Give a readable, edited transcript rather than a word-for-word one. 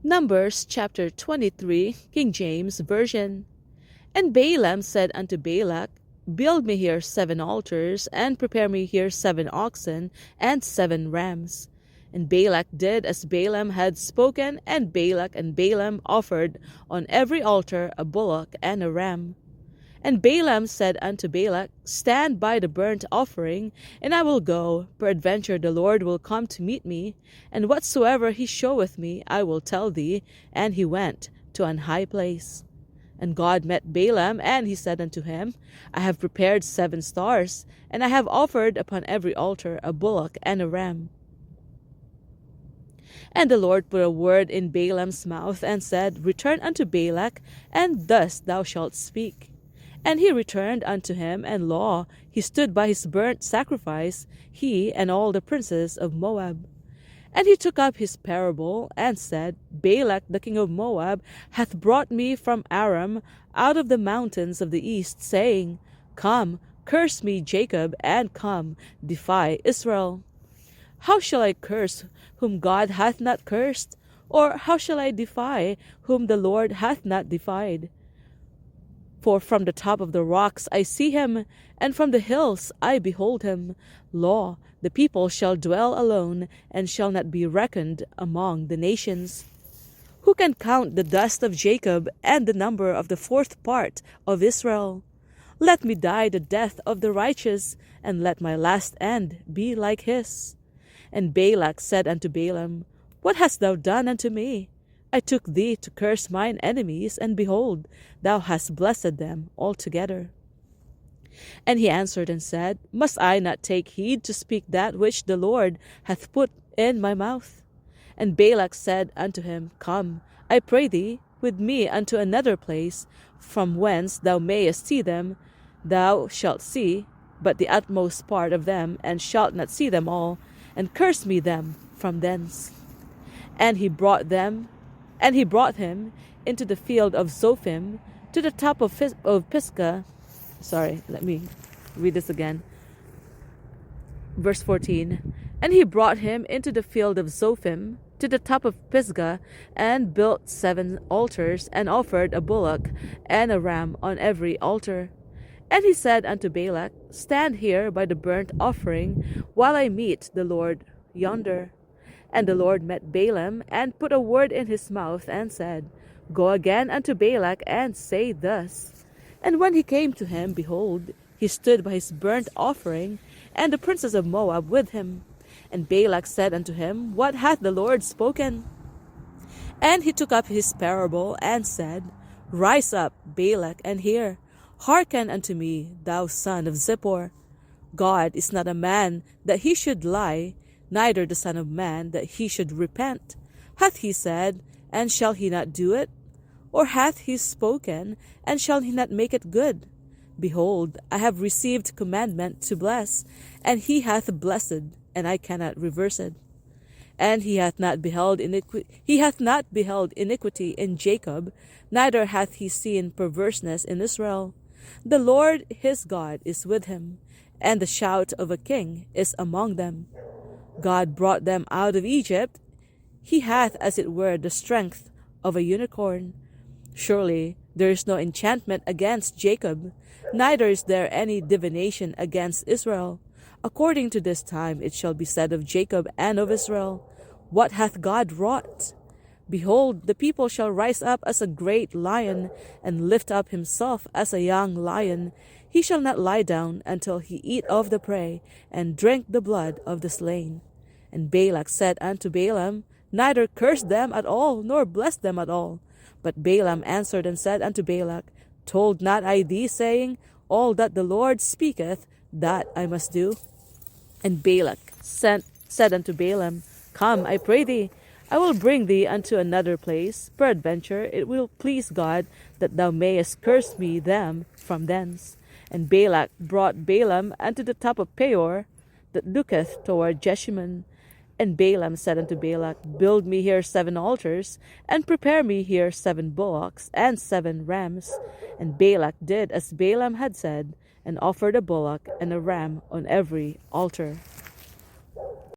Numbers chapter 23, King James Version. And Balaam said unto Balak, Build me here 7 altars, and prepare me here 7 oxen, and 7 rams. And Balak did as Balaam had spoken, and Balak and Balaam offered on every altar a bullock and a ram. And Balaam said unto Balak, Stand by the burnt offering, and I will go. Peradventure the Lord will come to meet me, and whatsoever he showeth me I will tell thee. And he went to an high place. And God met Balaam, and he said unto him, I have prepared 7 stars, and I have offered upon every altar a bullock and a ram. And the Lord put a word in Balaam's mouth, and said, Return unto Balak, and thus thou shalt speak. And he returned unto him, and lo, he stood by his burnt sacrifice, he and all the princes of Moab. And he took up his parable, and said, Balak the king of Moab hath brought me from Aram out of the mountains of the east, saying, Come, curse me, Jacob, and come, defy Israel. How shall I curse whom God hath not cursed? Or how shall I defy whom the Lord hath not defied? For from the top of the rocks I see him, and from the hills I behold him. Lo, the people shall dwell alone, and shall not be reckoned among the nations. Who can count the dust of Jacob, and the number of the 4th part of Israel? Let me die the death of the righteous, and let my last end be like his. And Balak said unto Balaam, What hast thou done unto me? I took thee to curse mine enemies, and behold, thou hast blessed them altogether. And he answered and said, Must I not take heed to speak that which the Lord hath put in my mouth? And Balak said unto him, Come, I pray thee, with me unto another place, from whence thou mayest see them. Thou shalt see but the utmost part of them, and shalt not see them all, and curse me them from thence. And he brought him into the field of Zophim, to the top of Pisgah. Sorry, let me read this again. Verse 14. And he brought him into the field of Zophim, to the top of Pisgah, and built 7 altars, and offered a bullock and a ram on every altar. And he said unto Balak, Stand here by the burnt offering, while I meet the Lord yonder. And the Lord met Balaam, and put a word in his mouth, and said, Go again unto Balak, and say thus. And when he came to him, behold, he stood by his burnt offering, and the princes of Moab with him. And Balak said unto him, What hath the Lord spoken? And he took up his parable, and said, Rise up, Balak, and hear. Hearken unto me, thou son of Zippor. God is not a man that he should lie, neither the Son of Man that he should repent. Hath he said, and shall he not do it? Or hath he spoken, and shall he not make it good? Behold, I have received commandment to bless, and he hath blessed, and I cannot reverse it. And he hath not beheld iniquity in Jacob, neither hath he seen perverseness in Israel. The Lord his God is with him, and the shout of a king is among them. God brought them out of Egypt. He hath, as it were, the strength of a unicorn. Surely there is no enchantment against Jacob, neither is there any divination against Israel. According to this time it shall be said of Jacob and of Israel, What hath God wrought? Behold, the people shall rise up as a great lion, and lift up himself as a young lion. He shall not lie down until he eat of the prey, and drink the blood of the slain. And Balak said unto Balaam, Neither curse them at all, nor bless them at all. But Balaam answered and said unto Balak, Told not I thee, saying, All that the Lord speaketh, that I must do? And Balak said unto Balaam, Come, I pray thee, I will bring thee unto another place. Peradventure it will please God that thou mayest curse me them from thence. And Balak brought Balaam unto the top of Peor, that looketh toward Jeshimon. And Balaam said unto Balak, Build me here 7 altars, and prepare me here 7 bullocks and 7 rams. And Balak did as Balaam had said, and offered a bullock and a ram on every altar.